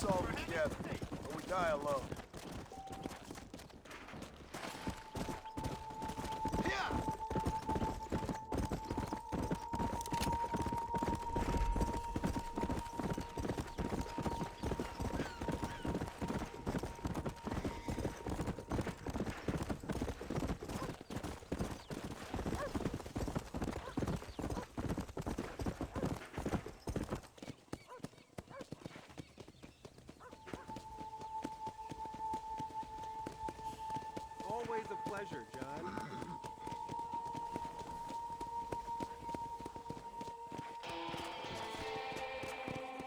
all together, or we die alone. Always a pleasure, John.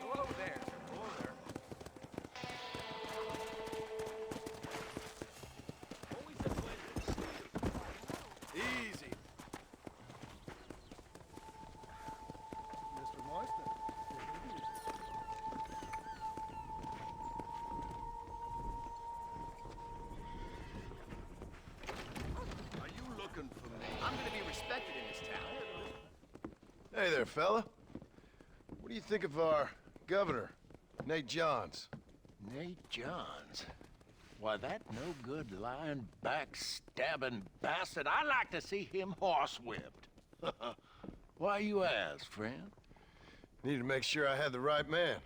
Hello there. Hello there. Always a pleasure. Easy. Mr. Marston. Are you looking for me? I'm gonna be respected in this town. Hey there, fella. What do you think of our governor, Nate Johns? Nate Johns? Why, that no-good, lying, backstabbing bastard, I'd like to see him horsewhipped. Why you ask, friend? Needed to make sure I had the right man.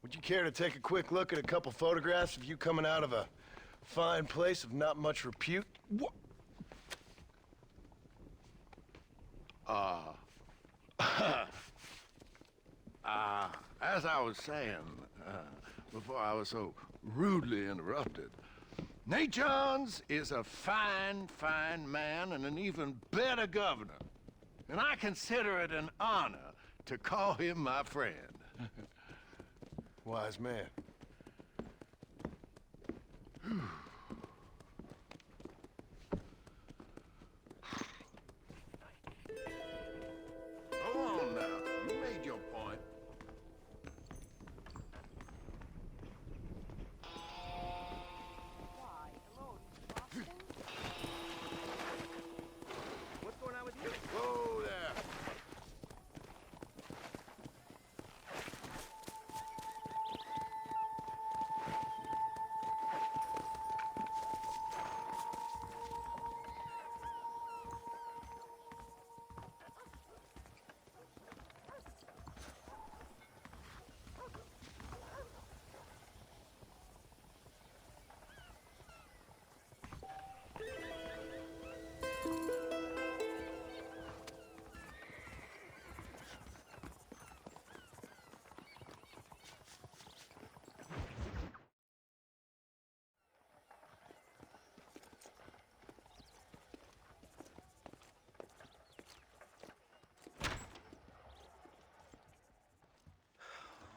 Would you care to take a quick look at a couple photographs of you coming out of a fine place of not much repute? What? As I was saying, before I was so rudely interrupted, Nate Johns is a fine, fine man and an even better governor. And I consider it an honor to call him my friend. Wise man. Go on now. You made your point. What's going on with you? Whoa there.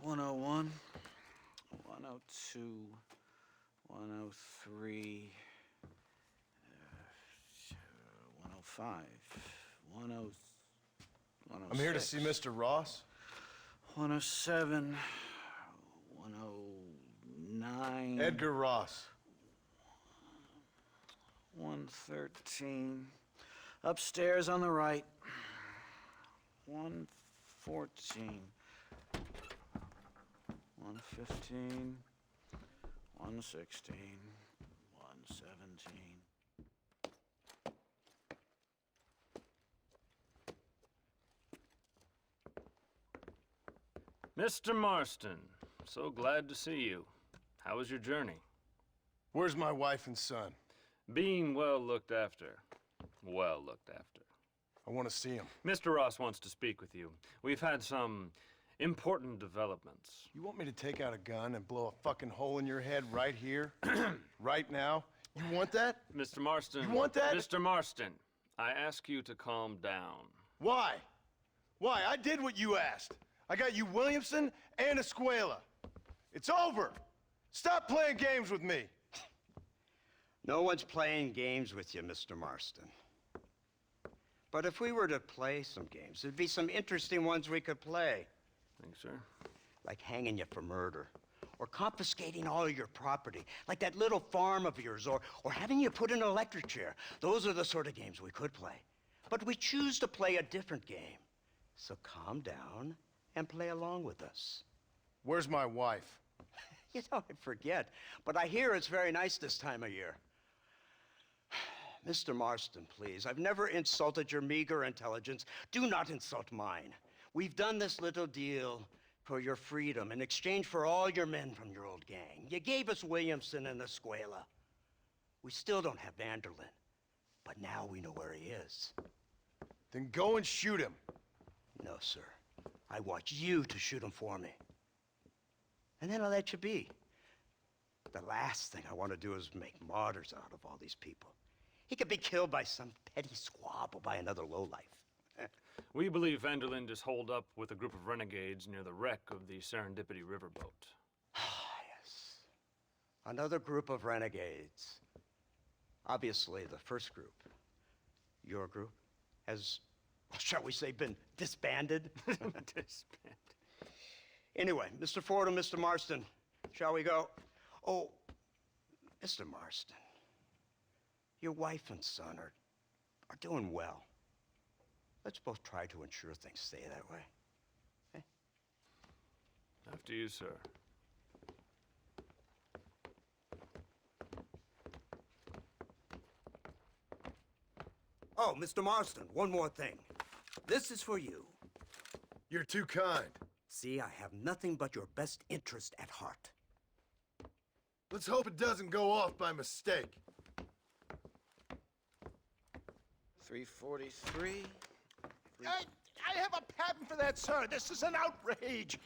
One oh one, 102, 103, 105, 106. I'm here to see Mr. Ross. 107, 109. Edgar Ross. 113. Upstairs on the right. 114. 115. 116. 117. Mr. Marston, so glad to see you. How was your journey? Where's my wife and son? Being well looked after. Well looked after. I want to see him. Mr. Ross wants to speak with you. We've had some important developments. You want me to take out a gun and blow a fucking hole in your head right here? Right now? You want that? Mr. Marston. You want that? Mr. Marston, I ask you to calm down. Why? Why? I did what you asked. I got you Williamson and Escuela. It's over. Stop playing games with me. No one's playing games with you, Mr. Marston. But if we were to play some games, there'd be some interesting ones we could play. Thanks, sir. Like hanging you for murder, or confiscating all your property, like that little farm of yours, or having you put in an electric chair. Those are the sort of games we could play. But we choose to play a different game. So calm down and play along with us. Where's my wife? You know, I forget, but I hear it's very nice this time of year. Mr. Marston, please, I've never insulted your meager intelligence. Do not insult mine. We've done this little deal for your freedom in exchange for all your men from your old gang. You gave us Williamson and Escuela. We still don't have Vanderlyn, but now we know where he is. Then go and shoot him. No, sir. I want you to shoot him for me. And then I'll let you be. The last thing I want to do is make martyrs out of all these people. He could be killed by some petty squabble by another lowlife. We believe Vanderlyn is holed up with a group of renegades near the wreck of the Serendipity riverboat. Yes. Another group of renegades. Obviously, the first group, your group, has, shall we say, been disbanded. Disbanded. Anyway, Mr. Fordham, Mr. Marston, shall we go? Oh, Mr. Marston, your wife and son are doing well. Let's both try to ensure things stay that way. Okay? After you, sir. Oh, Mr. Marston, one more thing. This is for you. You're too kind. See, I have nothing but your best interest at heart. Let's hope it doesn't go off by mistake. 343. I have a patent for that, sir. This is an outrage.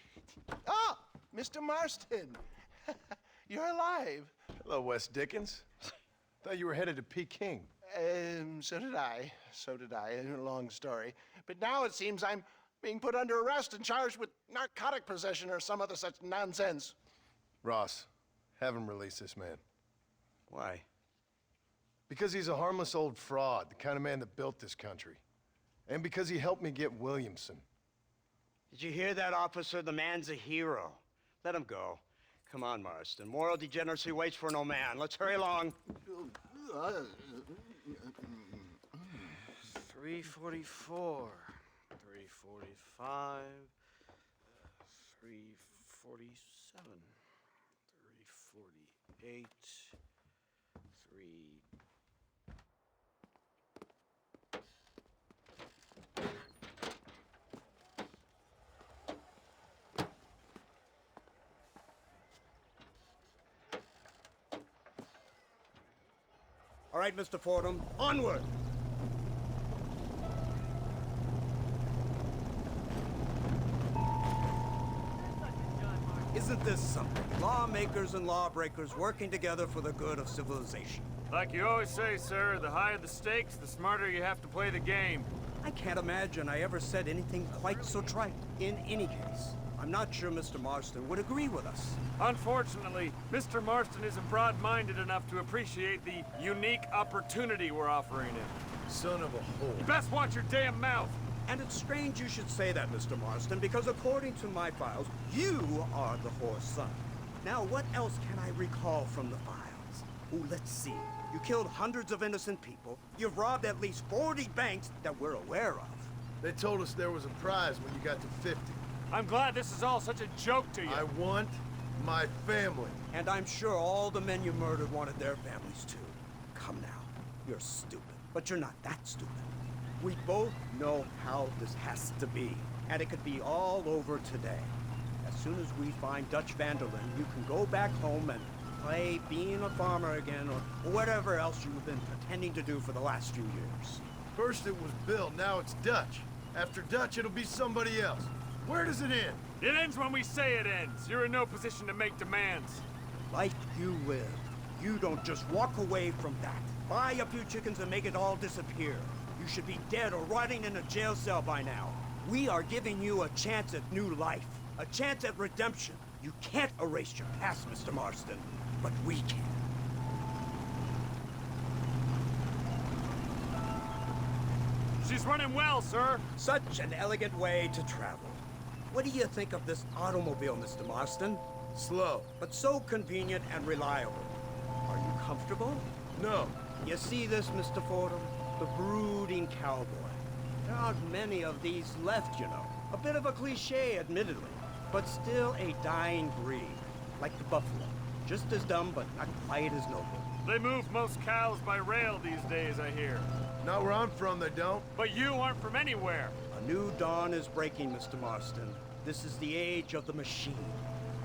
Ah, Mr. Marston. You're alive. Hello, Wes Dickens. Thought you were headed to Peking. So did I. So did I. A long story. But now it seems I'm being put under arrest and charged with narcotic possession or some other such nonsense. Ross, have him release this man. Why? Because he's a harmless old fraud, the kind of man that built this country. And because he helped me get Williamson. Did you hear that, officer? The man's a hero. Let him go. Come on, Marston. Moral degeneracy waits for no man. Let's hurry along. 344. 345. 347. 348. 3. All right, Mr. Fordham, onward! Isn't this something? Lawmakers and lawbreakers working together for the good of civilization. Like you always say, sir, the higher the stakes, the smarter you have to play the game. I can't imagine I ever said anything quite so trite. In any case, I'm not sure Mr. Marston would agree with us. Unfortunately, Mr. Marston isn't broad-minded enough to appreciate the unique opportunity we're offering him. Son of a You whore. best watch your damn mouth! And it's strange you should say that, Mr. Marston, because according to my files, you are the whore's son. Now, what else can I recall from the files? Oh, let's see. You killed hundreds of innocent people. You've robbed at least 40 banks that we're aware of. They told us there was a prize when you got to 50. I'm glad this is all such a joke to you. I want my family. And I'm sure all the men you murdered wanted their families too. Come now. You're stupid, but you're not that stupid. We both know how this has to be, and it could be all over today. As soon as we find Dutch Vanderlyn, you can go back home and play being a farmer again, or whatever else you've been pretending to do for the last few years. First it was Bill, now it's Dutch. After Dutch, it'll be somebody else. Where does it end? It ends when we say it ends. You're in no position to make demands. Life you live, you don't just walk away from that. Buy a few chickens and make it all disappear. You should be dead or rotting in a jail cell by now. We are giving you a chance at new life, a chance at redemption. You can't erase your past, Mr. Marston, but we can. She's running well, sir. Such an elegant way to travel. What do you think of this automobile, Mr. Marston? Slow. But so convenient and reliable. Are you comfortable? No. You see this, Mr. Fordham? The brooding cowboy. There aren't many of these left, you know. A bit of a cliche, admittedly, but still a dying breed. like the buffalo. Just as dumb, but not quite as noble. They move most cows by rail these days, I hear. Not where I'm from, they don't. But you aren't from anywhere. A new dawn is breaking, Mr. Marston. This is the age of the machine.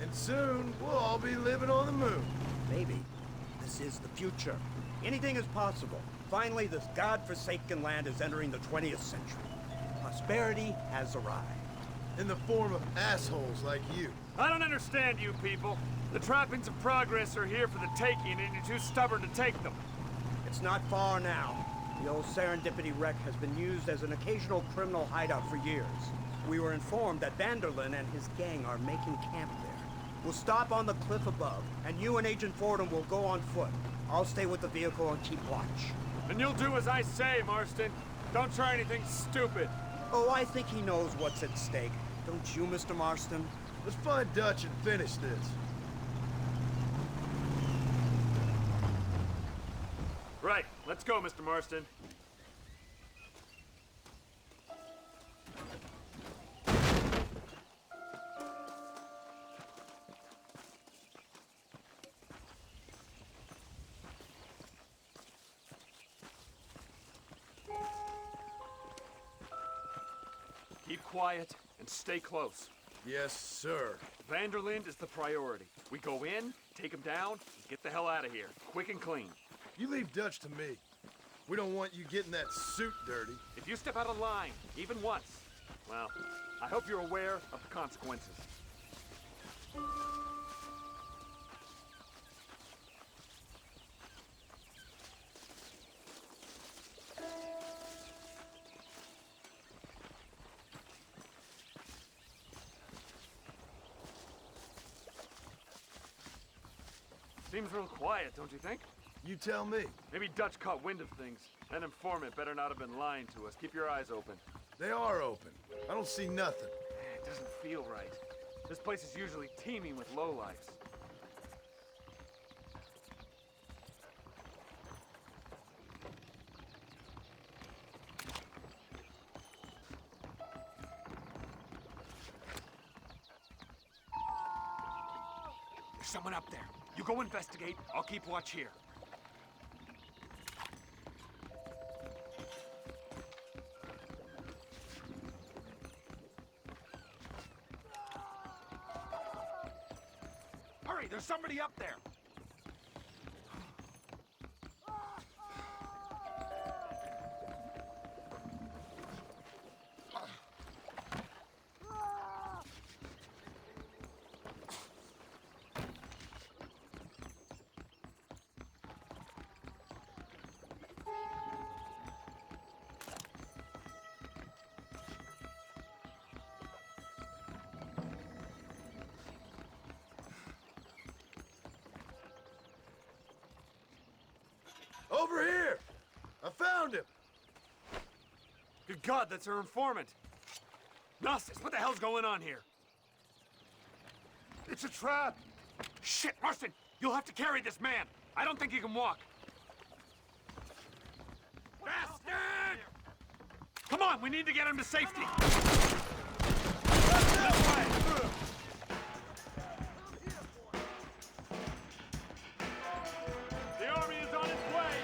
And soon, we'll all be living on the moon. Maybe. This is the future. Anything is possible. Finally, this godforsaken land is entering the 20th century. Prosperity has arrived. In the form of assholes like you. I don't understand you people. The trappings of progress are here for the taking, and you're too stubborn to take them. It's not far now. The old Serendipity wreck has been used as an occasional criminal hideout for years. We were informed that Vanderlyn and his gang are making camp there. We'll stop on the cliff above, and you and Agent Fordham will go on foot. I'll stay with the vehicle and keep watch. And you'll do as I say, Marston. Don't try anything stupid. Oh, I think he knows what's at stake. Don't you, Mr. Marston? Let's find Dutch and finish this. Right, let's go, Mr. Marston. Keep quiet and stay close. Yes, sir. Vanderlyn is the priority. We go in, take him down, and get the hell out of here. Quick and clean. You leave Dutch to me. We don't want you getting that suit dirty. If you step out of line, even once, well, I hope you're aware of the consequences. Seems real quiet, don't you think? You tell me. Maybe Dutch caught wind of things. That informant better not have been lying to us. Keep your eyes open. They are open. I don't see nothing. It doesn't feel right. This place is usually teeming with lowlifes. There's someone up there. You go investigate. I'll keep watch here. Hurry, there's somebody up there. Over here! I found him! Good God, that's our informant. Gnosis, what the hell's going on here? It's a trap! Shit, Marston! You'll have to carry this man! I don't think he can walk. Bastard! Come on, we need to get him to safety! This way! The army is on its way!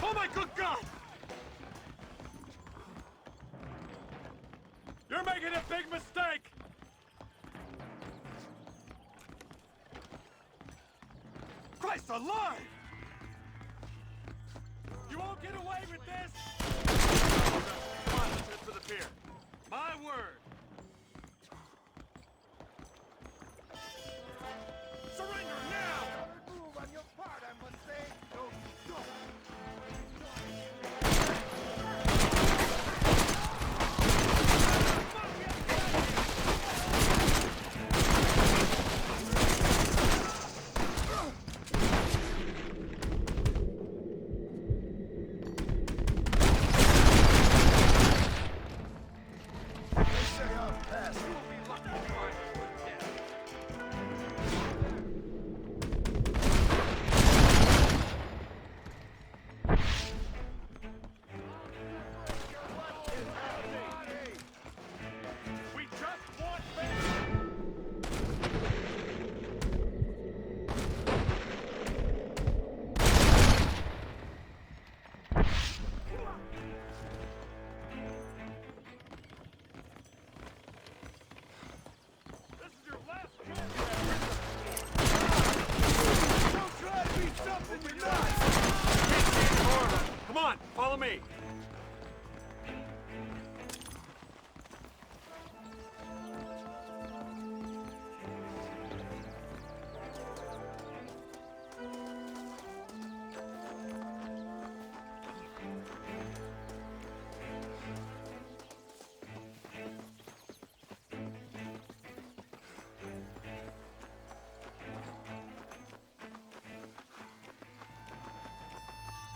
Oh my good God! You're making a big mistake! Christ alive! You won't get away with this! Come on, let's head for the pier. My word! Surrender now! Move on your part, I must say. Go. Come on, follow me.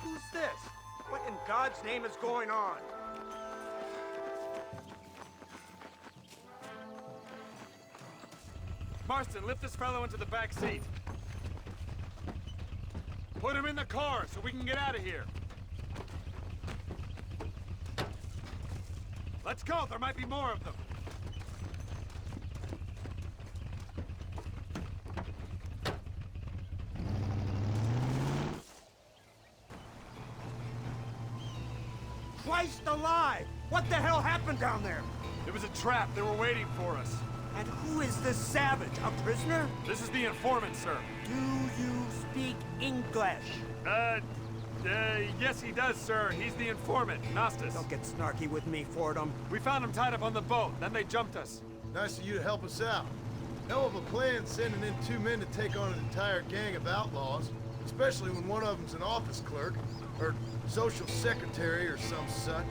Who's this? What in God's name is going on? Marston, lift this fellow into the back seat. Put him in the car so we can get out of here. Let's go, there might be more of them. Christ alive! What the hell happened down there? It was a trap, they were waiting for us. And who is this savage? A prisoner? This is the informant, sir. Do you speak English? Yes he does, sir. He's the informant, Nostus. Don't get snarky with me, Fordham. We found him tied up on the boat, then they jumped us. Nice of you to help us out. Hell of a plan sending in 2 men to take on an entire gang of outlaws, especially when one of them's an office clerk, or social secretary, or some such.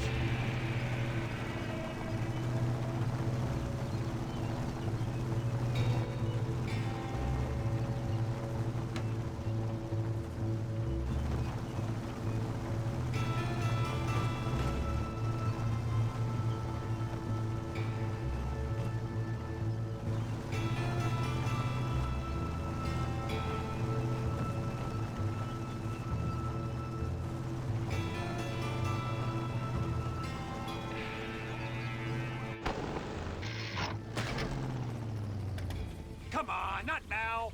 Come on, not now.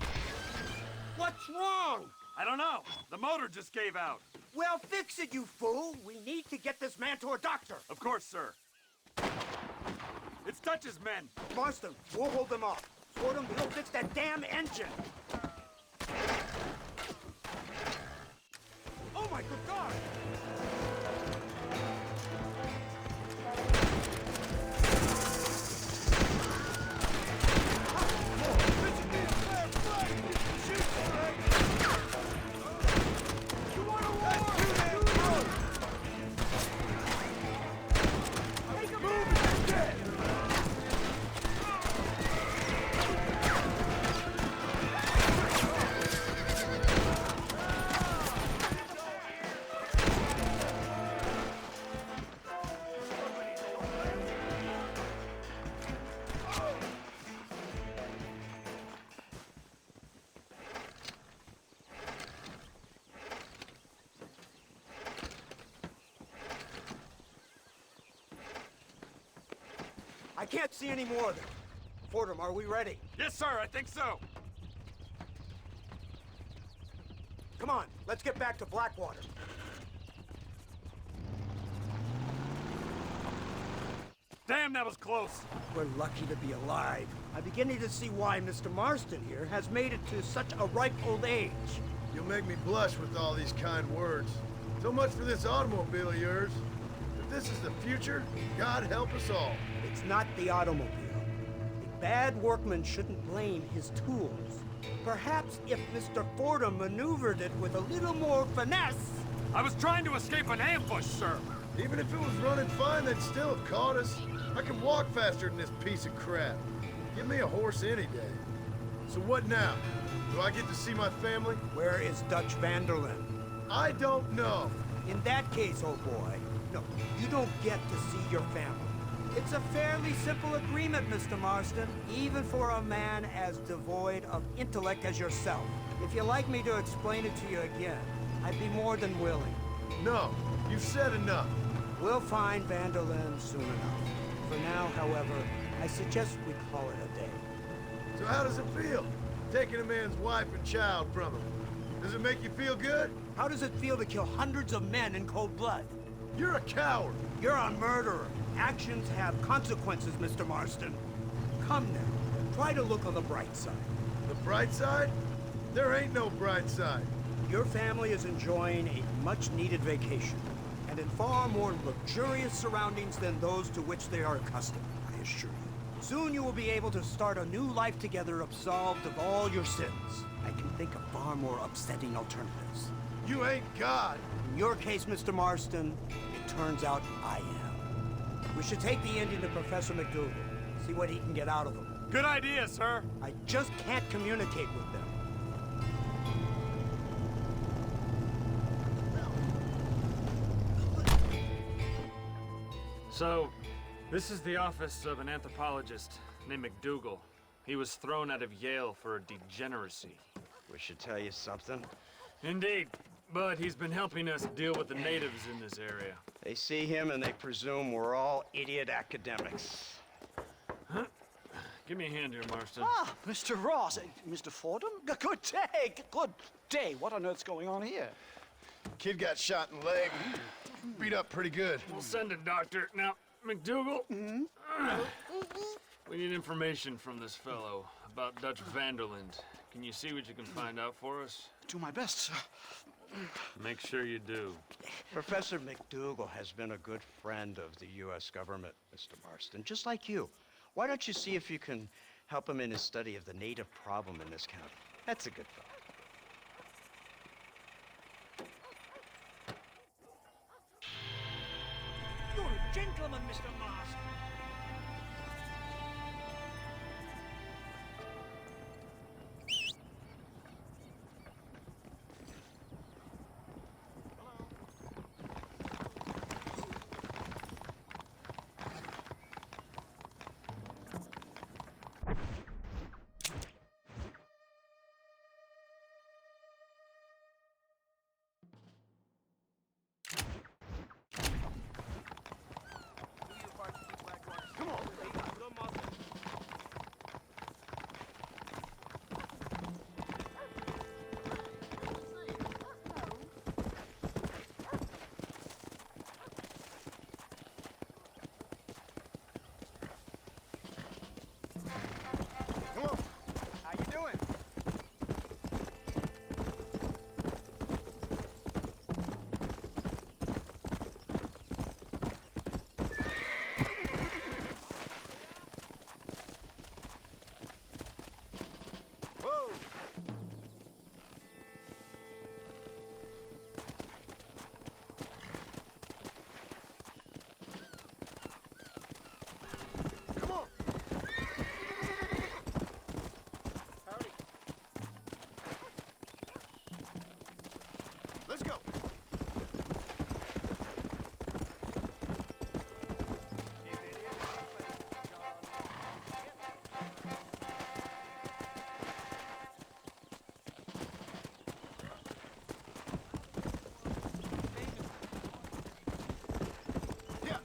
What's wrong? I don't know. The motor just gave out. Well, fix it, you fool! We need to get this man to a doctor! Of course, sir. It's Dutch's men. Marston, we'll hold them off. Fordham, he'll fix that damn engine! Oh my good God! I can't see any more of them. Fordham, are we ready? Yes, sir, I think so. Come on, let's get back to Blackwater. Damn, that was close. We're lucky to be alive. I'm beginning to see why Mr. Marston here has made it to such a ripe old age. You'll make me blush with all these kind words. So much for this automobile of yours. If this is the future, God help us all. It's not the automobile. A bad workman shouldn't blame his tools. Perhaps if Mr. Fordham maneuvered it with a little more finesse... I was trying to escape an ambush, sir. Even if it was running fine, they'd still have caught us. I can walk faster than this piece of crap. Give me a horse any day. So what now? Do I get to see my family? Where is Dutch Vanderlyn? I don't know. In that case, old boy, no, you don't get to see your family. It's a fairly simple agreement, Mr. Marston, even for a man as devoid of intellect as yourself. If you'd like me to explain it to you again, I'd be more than willing. No, you've said enough. We'll find Vanderlyn soon enough. For now, however, I suggest we call it a day. So how does it feel, taking a man's wife and child from him? Does it make you feel good? How does it feel to kill hundreds of men in cold blood? You're a coward. You're a murderer. Actions have consequences, Mr. Marston. Come now, try to look on the bright side. The bright side? There ain't no bright side. your family is enjoying a much-needed vacation, and in far more luxurious surroundings than those to which they are accustomed, I assure you. Soon you will be able to start a new life together, absolved of all your sins. I can think of far more upsetting alternatives. You ain't God. In your case, Mr. Marston, it turns out I am. We should take the Indian to Professor McDougal, see what he can get out of him. Good idea, sir. I just can't communicate with them. So, this is the office of an anthropologist named McDougal. He was thrown out of Yale for a degeneracy. We should tell you something. Indeed, but he's been helping us deal with the natives in this area. They see him and they presume we're all idiot academics. Give me a hand here, Marston. Ah, Mr. Ross. Mr. Fordham? Good day. Good day. What on earth's going on here? Kid got shot in the leg. Beat up pretty good. We'll send a doctor. Now, McDougal, we need information from this fellow about Dutch Vanderland. Can you see what you can find out for us? Do my best, sir. Make sure you do. Professor McDougal has been a good friend of the U.S. government, Mr. Marston, just like you. Why don't you see if you can help him in his study of the native problem in this county? That's a good fellow. You're a gentleman, Mr. Marston. How you doing? Whoa! Come on. Howdy. Let's go. Yeah.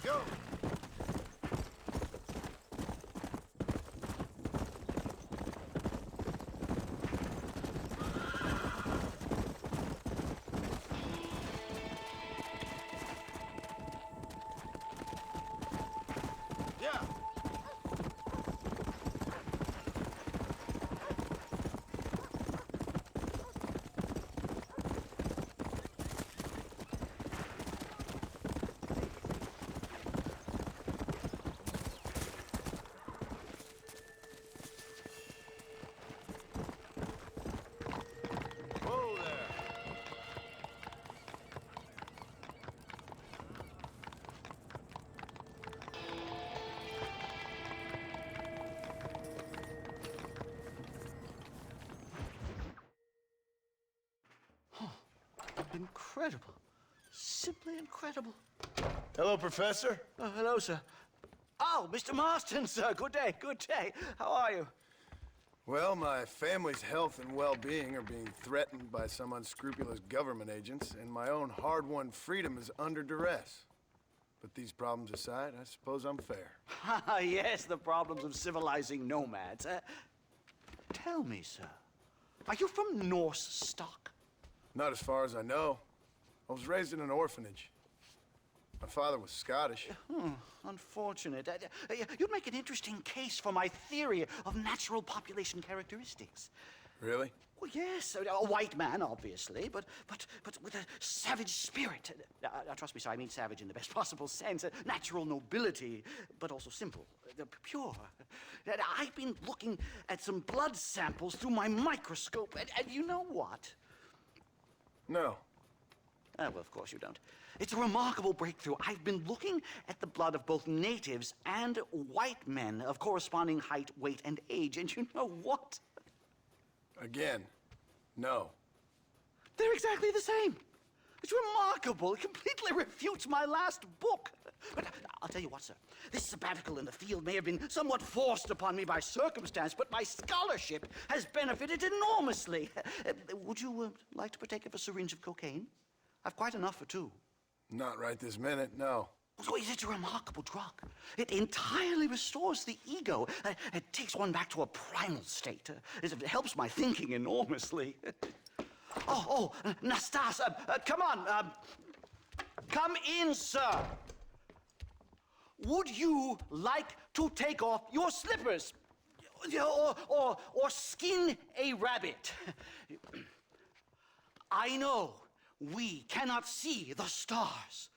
Go! Yeah! Whoa there! Incredible. Simply incredible. Hello, Professor. Hello, sir. Oh, Mr. Marston, sir. Good day, good day. How are you? Well, my family's health and well-being are being threatened by some unscrupulous government agents, and my own hard-won freedom is under duress. But these problems aside, I suppose I'm fair. Yes, the problems of civilizing nomads. Tell me, sir, are you from Norse stock? Not as far as I know. I was raised in an orphanage. My father was Scottish. Unfortunate. You'd make an interesting case for my theory of natural population characteristics. Really? Well, yes, a white man, obviously, but with a savage spirit. Trust me, sir, I mean savage in the best possible sense. Natural nobility, but also simple, pure. I've been looking at some blood samples through my microscope, and you know what? No. Well, of course you don't. It's a remarkable breakthrough. I've been looking at the blood of both natives and white men of corresponding height, weight, and age, and you know what? Again, no. They're exactly the same. It's remarkable. It completely refutes my last book. But I'll tell you what, sir. This sabbatical in the field may have been somewhat forced upon me by circumstance, but my scholarship has benefited enormously. Would you like to partake of a syringe of cocaine? I've quite enough for two. Not right this minute, no. Oh, it's a remarkable drug. It entirely restores the ego. It takes one back to a primal state. It helps my thinking enormously. Nastas, come on. Come in, sir. Would you like to take off your slippers? Or skin a rabbit? I know we cannot see the stars,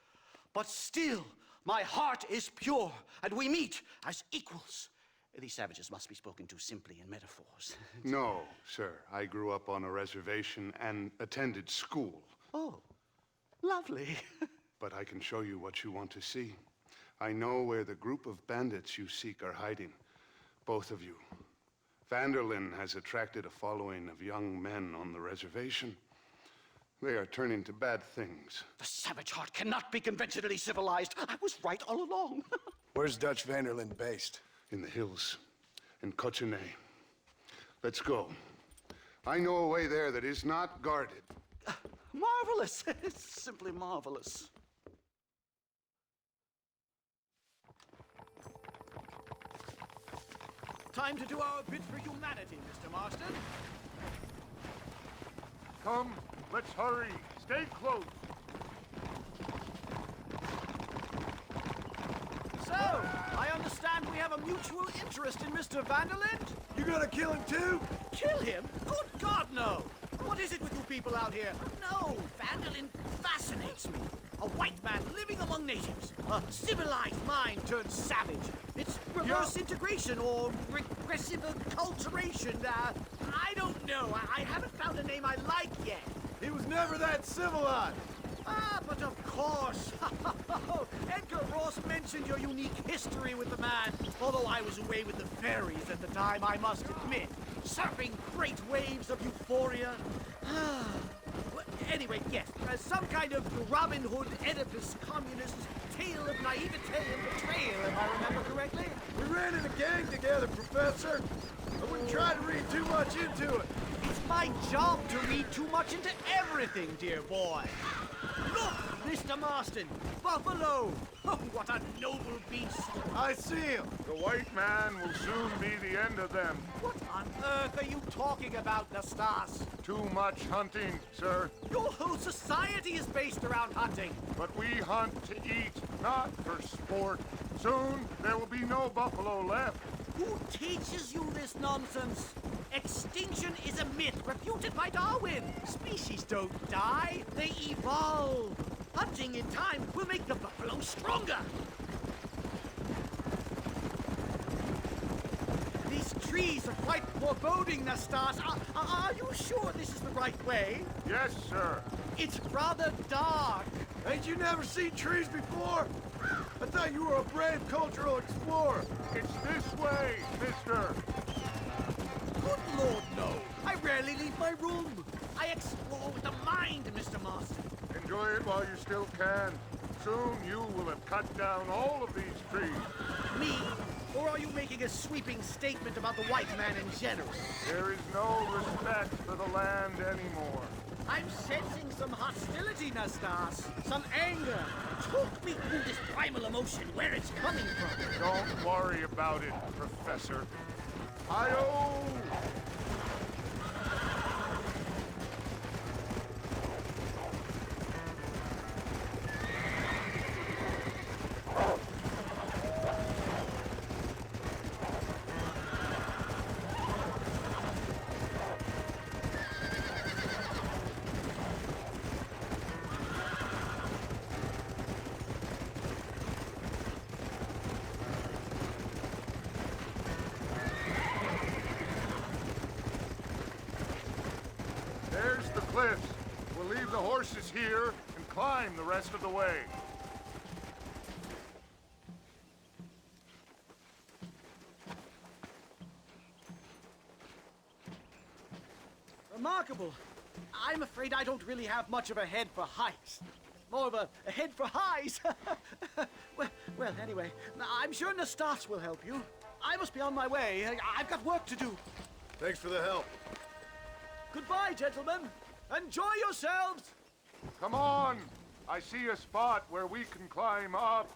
but still my heart is pure, and we meet as equals. These savages must be spoken to simply in metaphors. No, sir. I grew up on a reservation and attended school. Oh, lovely. But I can show you what you want to see. I know where the group of bandits you seek are hiding. Both of you. Vanderlyn has attracted a following of young men on the reservation. They are turning to bad things. The savage heart cannot be conventionally civilized. I was right all along. Where's Dutch Vanderlyn based? In the hills, in Cochene. Let's go. I know a way there that is not guarded. Marvelous. It's simply marvelous. Time to do our bit for humanity, Mr. Marston. Come, let's hurry. Stay close. So, I understand we have a mutual interest in Mr. Vanderlyn? You gonna kill him too? Kill him? Good God, no! What is it with you people out here? No, Vanderlyn fascinates me. A white man living among natives. A civilized mind turned savage. It's reverse integration or regressive acculturation. I don't know. I haven't found a name I like yet. He was never that civilized. Ah, but of course. Edgar Ross mentioned your unique history with the man, although I was away with the fairies at the time, I must admit. Surfing great waves of euphoria. Anyway, yes, some kind of Robin Hood, Oedipus, communist tale of naivete and betrayal, if I remember correctly. We ran in a gang together, Professor. I wouldn't try to read too much into it. It's my job to read too much into everything, dear boy. Look, this Mr. Marston! Buffalo! Oh, what a noble beast! I see him. The white man will soon be the end of them. What on earth are you talking about, Nastas? Too much hunting, sir. Your whole society is based around hunting. But we hunt to eat, not for sport. Soon there will be no buffalo left. Who teaches you this nonsense? Extinction is a myth refuted by Darwin. Species don't die, they evolve. Hunting in time will make the buffalo stronger. These trees are quite foreboding, Nastas. Are you sure this is the right way? Yes, sir. It's rather dark. Ain't you never seen trees before? I thought you were a brave cultural explorer. It's this way, mister. Good Lord, no. I rarely leave my room. I explore with the mind, Mr. Marston. Enjoy it while you still can. Soon you will have cut down all of these trees. Me? Or are you making a sweeping statement about the white man in general? There is no respect for the land anymore. I'm sensing some hostility, Nastas. Some anger. Talk me through this primal emotion, where it's coming from. Don't worry about it, Professor. Heio! There's the cliffs. We'll leave the horses here and climb the rest of the way. Remarkable. I'm afraid I don't really have much of a head for heights. More of a head for highs. well, anyway, I'm sure Nastas will help you. I must be on my way. I've got work to do. Thanks for the help. Goodbye, gentlemen. Enjoy yourselves. Come on! I see a spot where we can climb up.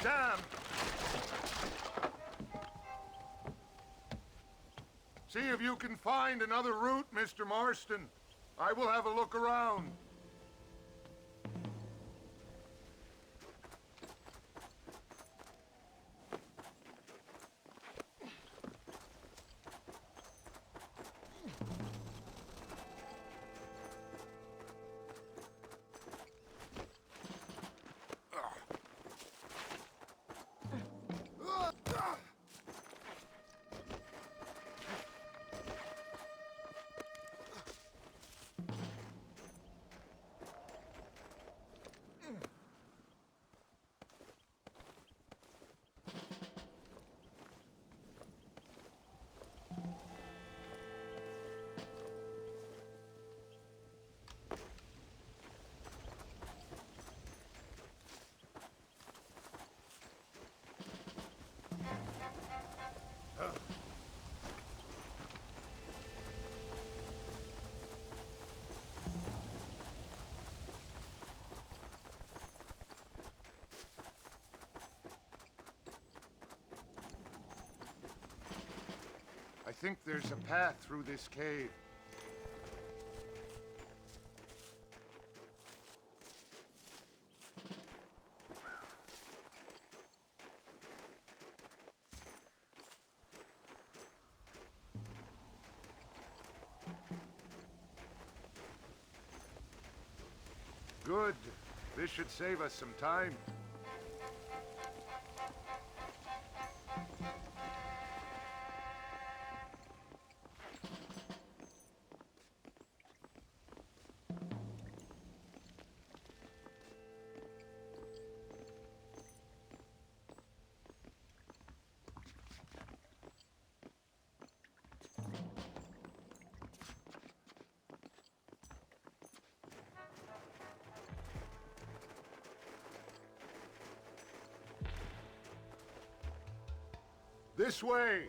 Damn! See if you can find another route, Mr. Marston. I will have a look around. I think there's a path through this cave. Good. This should save us some time. This way!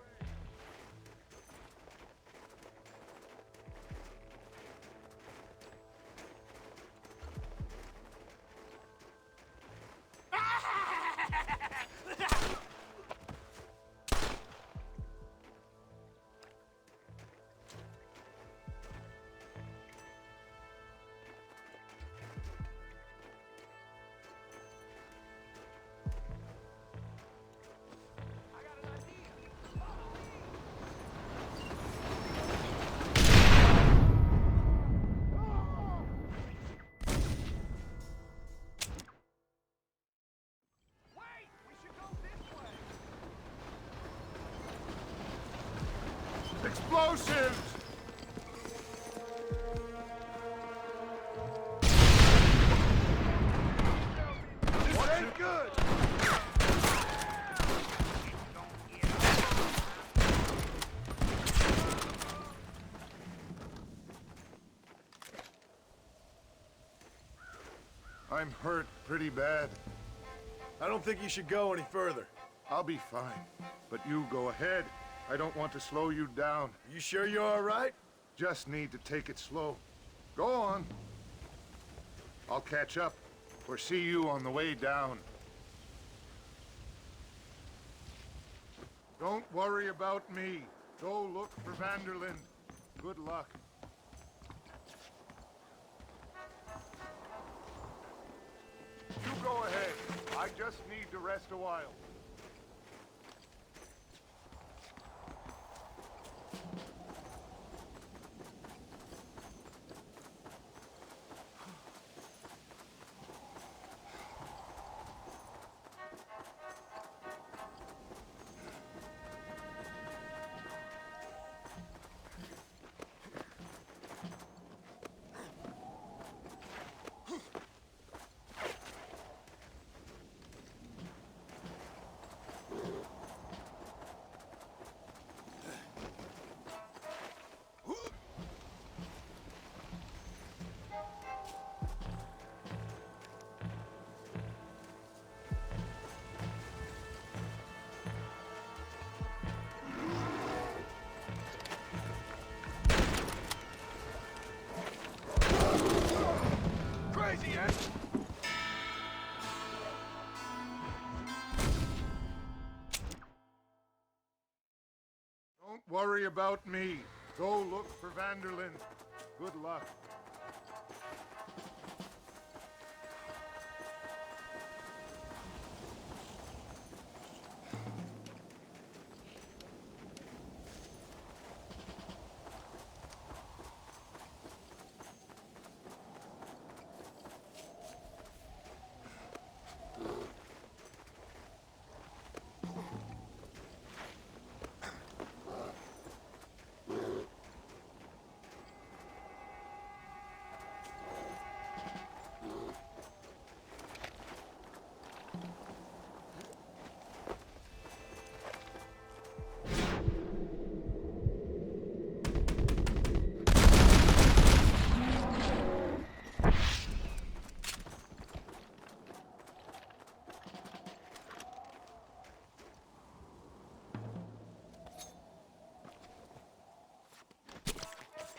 Explosives! This ain't good! I'm hurt pretty bad. I don't think you should go any further. I'll be fine, but you go ahead. I don't want to slow you down. You sure you're all right? Just need to take it slow. Go on. I'll catch up, or see you on the way down. Don't worry about me. Go look for Vanderlyn. Good luck. You go ahead. I just need to rest a while. Don't worry about me. Go look for Vanderlyn. Good luck.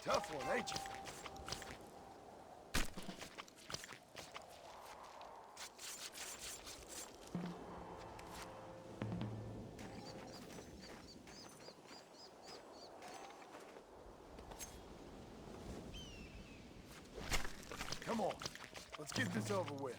Tough one, ain't you? Come on, let's get this over with.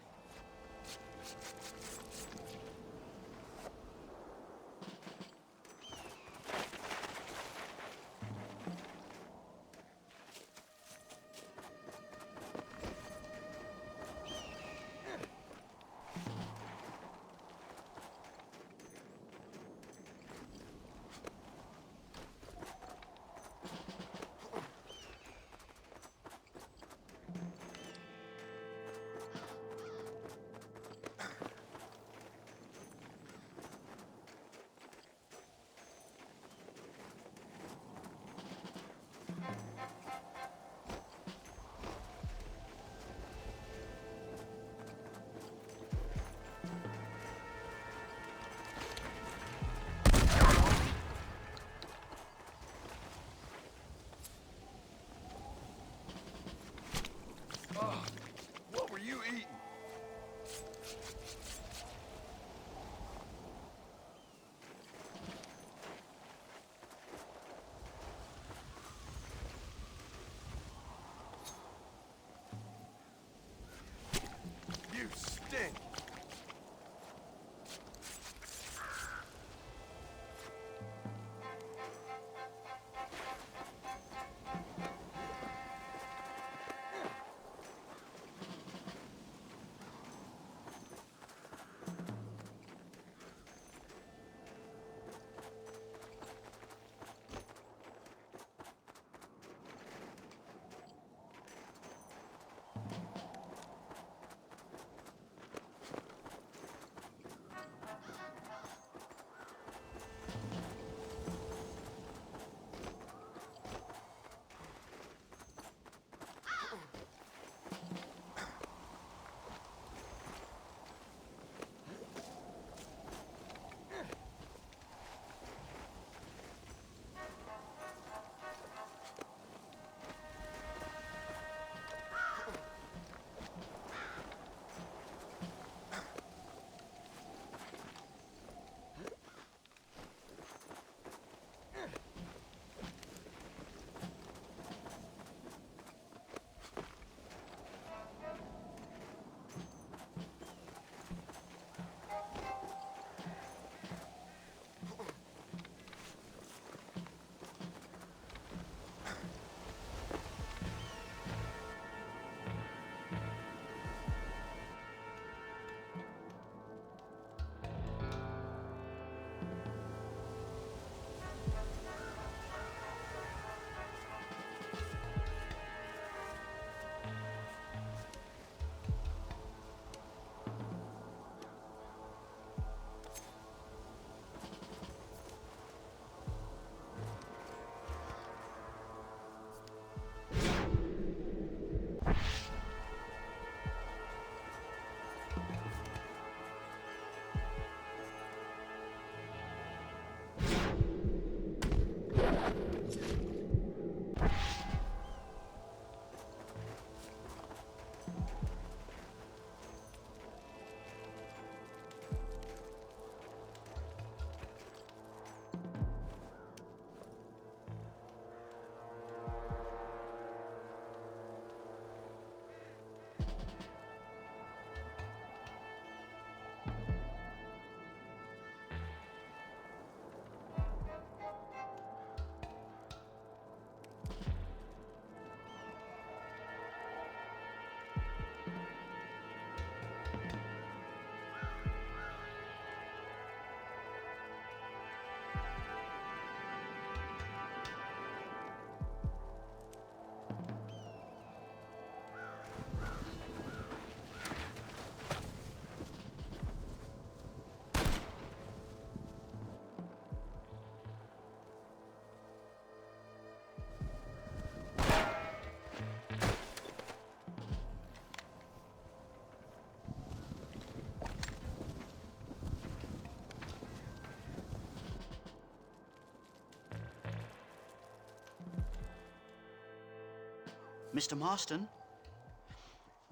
Mr. Marston?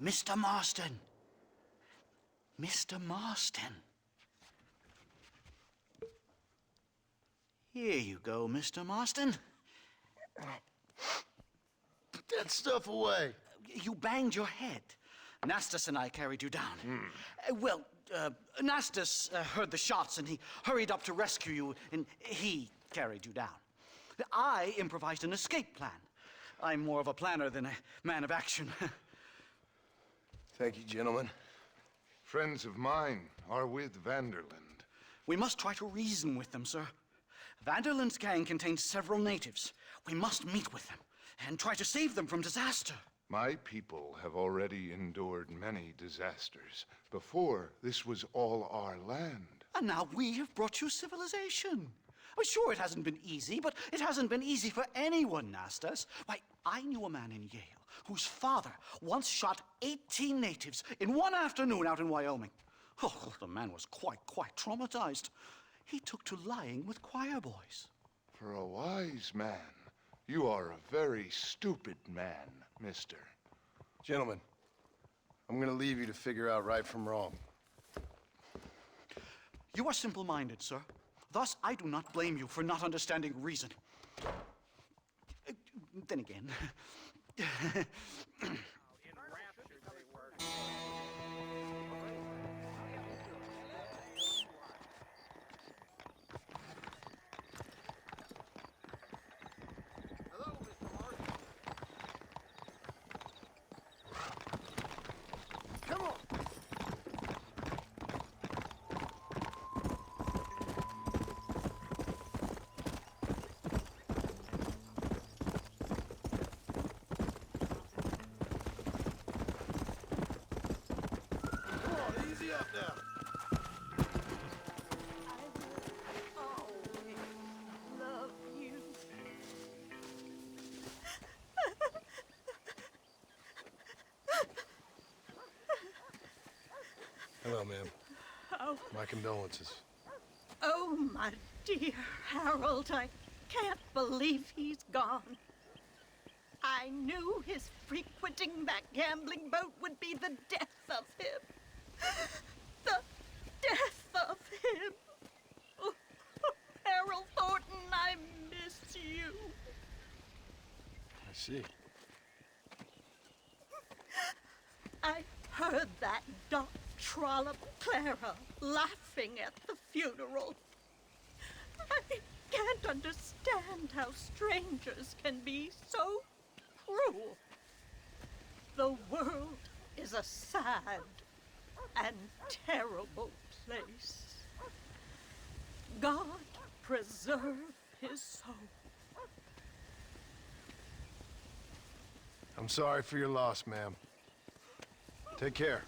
Mr. Marston! Mr. Marston! Here you go, Mr. Marston. Put that stuff away. You banged your head. Nastas and I carried you down. Nastas heard the shots and he hurried up to rescue you, and he carried you down. I improvised an escape plan. I'm more of a planner than a man of action. Thank you, gentlemen. Friends of mine are with Vanderland. We must try to reason with them, sir. Vanderland's gang contains several natives. We must meet with them and try to save them from disaster. My people have already endured many disasters. Before, this was all our land. And now we have brought you civilization. Well, sure, it hasn't been easy, but it hasn't been easy for anyone, Nastas. Why, I knew a man in Yale whose father once shot 18 natives in one afternoon out in Wyoming. Oh, the man was quite traumatized. He took to lying with choir boys. For a wise man, you are a very stupid man, mister. Gentlemen, I'm gonna leave you to figure out right from wrong. You are simple-minded, sir. Thus, I do not blame you for not understanding reason. Then again... Easy up now. Love you. Hello, ma'am. Oh. My condolences. Oh, my dear Harold, I can't believe he's gone. I knew his frequenting that gambling boat would be the death of him. The death of him. Oh, Harold Thornton, I miss you. I see. I heard that Doc Trollop Clara laughing at the funeral. I can't understand how strangers can be so cruel. The world is a sad and terrible place. God preserve his soul. I'm sorry for your loss, ma'am. Take care.